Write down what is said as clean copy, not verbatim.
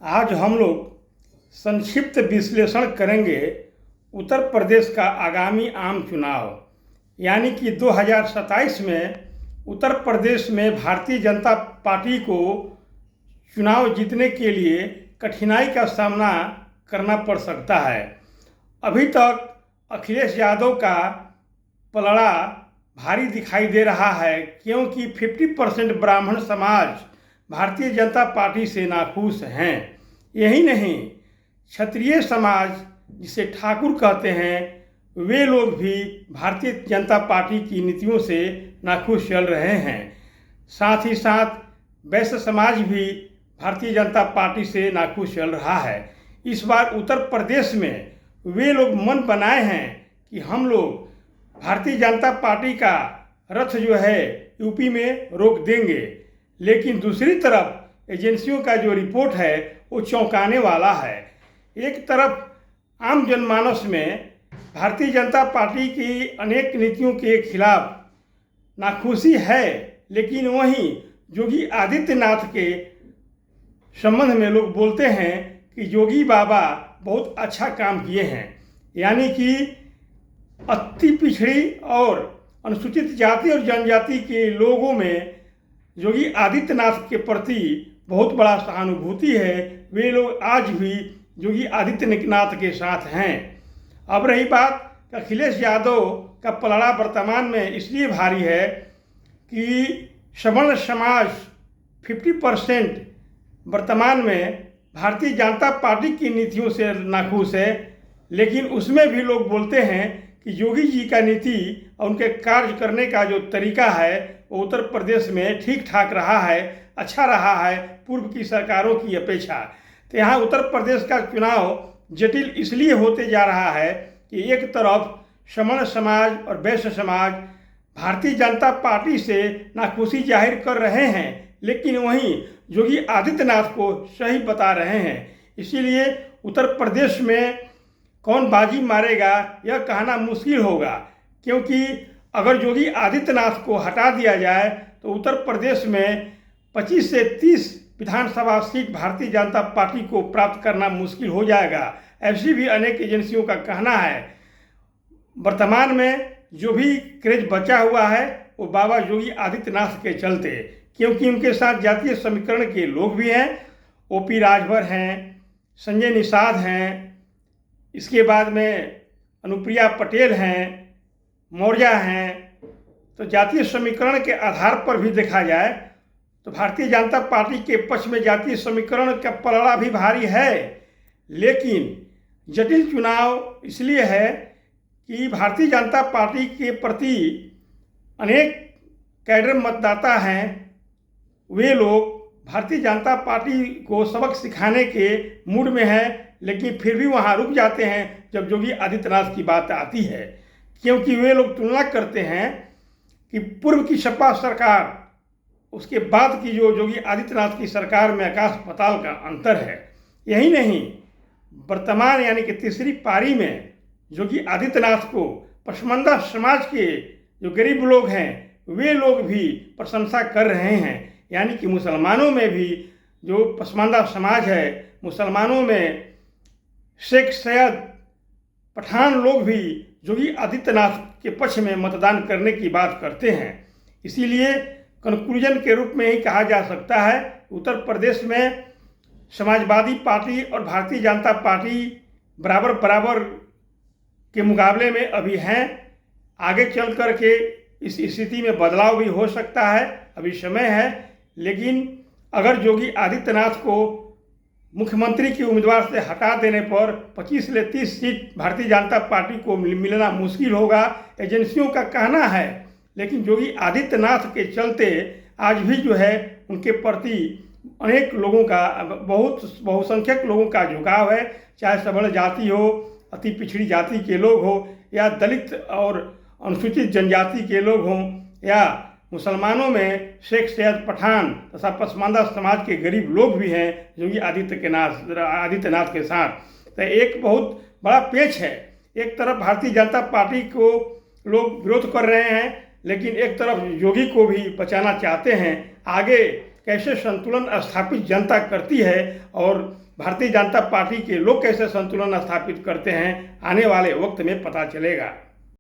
आज हम लोग संक्षिप्त विश्लेषण करेंगे उत्तर प्रदेश का आगामी आम चुनाव, यानी कि 2027 में उत्तर प्रदेश में भारतीय जनता पार्टी को चुनाव जीतने के लिए कठिनाई का सामना करना पड़ सकता है। अभी तक अखिलेश यादव का पलड़ा भारी दिखाई दे रहा है, क्योंकि 50% ब्राह्मण समाज भारतीय जनता पार्टी से नाखुश हैं। यही नहीं, क्षत्रिय समाज जिसे ठाकुर कहते हैं, वे लोग भी भारतीय जनता पार्टी की नीतियों से नाखुश चल रहे हैं। साथ ही साथ वैश्य समाज भी भारतीय जनता पार्टी से नाखुश चल रहा है। इस बार उत्तर प्रदेश में वे लोग मन बनाए हैं कि हम लोग भारतीय जनता पार्टी का रथ जो है यूपी में रोक देंगे, लेकिन दूसरी तरफ एजेंसियों का जो रिपोर्ट है वो चौंकाने वाला है। एक तरफ आम जनमानस में भारतीय जनता पार्टी की अनेक नीतियों के खिलाफ नाखुशी है, लेकिन वहीं योगी आदित्यनाथ के संबंध में लोग बोलते हैं कि योगी बाबा बहुत अच्छा काम किए हैं, यानी कि अति पिछड़ी और अनुसूचित जाति और जनजाति के लोगों में योगी आदित्यनाथ के प्रति बहुत बड़ा सहानुभूति है। वे लोग आज भी योगी आदित्यनाथ के साथ हैं। अब रही बात, अखिलेश यादव का पलड़ा वर्तमान में इसलिए भारी है कि सवर्ण समाज 50% वर्तमान में भारतीय जनता पार्टी की नीतियों से नाखुश है, लेकिन उसमें भी लोग बोलते हैं कि योगी जी का नीति और उनके कार्य करने का जो तरीका है वो उत्तर प्रदेश में ठीक ठाक रहा है, अच्छा रहा है पूर्व की सरकारों की अपेक्षा। तो यहाँ उत्तर प्रदेश का चुनाव जटिल इसलिए होते जा रहा है कि एक तरफ सवर्ण समाज और वैश्य समाज भारतीय जनता पार्टी से नाखुशी जाहिर कर रहे हैं, लेकिन वहीं योगी आदित्यनाथ को सही बता रहे हैं। इसीलिए उत्तर प्रदेश में कौन बाजी मारेगा यह कहना मुश्किल होगा, क्योंकि अगर योगी आदित्यनाथ को हटा दिया जाए तो उत्तर प्रदेश में 25 से 30 विधानसभा सीट भारतीय जनता पार्टी को प्राप्त करना मुश्किल हो जाएगा। ऐसी भी अनेक एजेंसियों का कहना है। वर्तमान में जो भी क्रेज बचा हुआ है वो बाबा योगी आदित्यनाथ के चलते, क्योंकि उनके साथ जातीय समीकरण के लोग भी हैं। ओपी राजभर हैं, संजय निषाद हैं, इसके बाद में अनुप्रिया पटेल हैं, मौर्य हैं। तो जातीय समीकरण के आधार पर भी देखा जाए तो भारतीय जनता पार्टी के पक्ष में जातीय समीकरण का पलड़ा भी भारी है। लेकिन जटिल चुनाव इसलिए है कि भारतीय जनता पार्टी के प्रति अनेक कैडर मतदाता हैं, वे लोग भारतीय जनता पार्टी को सबक सिखाने के मूड में हैं, लेकिन फिर भी वहाँ रुक जाते हैं जब योगी आदित्यनाथ की बात आती है, क्योंकि वे लोग तुलना करते हैं कि पूर्व की सपा सरकार उसके बाद की जो योगी आदित्यनाथ की सरकार में आकाश पाताल का अंतर है। यही नहीं, वर्तमान यानी कि तीसरी पारी में योगी आदित्यनाथ को पसमानदा समाज के जो गरीब लोग हैं वे लोग भी प्रशंसा कर रहे हैं। यानी कि मुसलमानों में भी जो पसमानदा समाज है, मुसलमानों में शेख सैयद पठान लोग भी योगी आदित्यनाथ के पक्ष में मतदान करने की बात करते हैं। इसीलिए कंक्लूजन के रूप में ही कहा जा सकता है, उत्तर प्रदेश में समाजवादी पार्टी और भारतीय जनता पार्टी बराबर बराबर के मुकाबले में अभी हैं। आगे चल कर के इस स्थिति में बदलाव भी हो सकता है, अभी समय है। लेकिन अगर योगी आदित्यनाथ को मुख्यमंत्री के उम्मीदवार से हटा देने पर 25 से 30 सीट भारतीय जनता पार्टी को मिलना मुश्किल होगा, एजेंसियों का कहना है। लेकिन योगी आदित्यनाथ के चलते आज भी जो है उनके प्रति अनेक लोगों का, बहुसंख्यक लोगों का झुकाव है, चाहे सवर्ण जाति हो, अति पिछड़ी जाति के लोग हो, या दलित और अनुसूचित जनजाति के लोग हों, या मुसलमानों में शेख सैयद पठान तथा पसमानदा समाज के गरीब लोग भी हैं योगी आदित्यनाथ के साथ। तो एक बहुत बड़ा पेच है। एक तरफ भारतीय जनता पार्टी को लोग विरोध कर रहे हैं, लेकिन एक तरफ योगी को भी बचाना चाहते हैं। आगे कैसे संतुलन स्थापित जनता करती है और भारतीय जनता पार्टी के लोग कैसे संतुलन स्थापित करते हैं, आने वाले वक्त में पता चलेगा।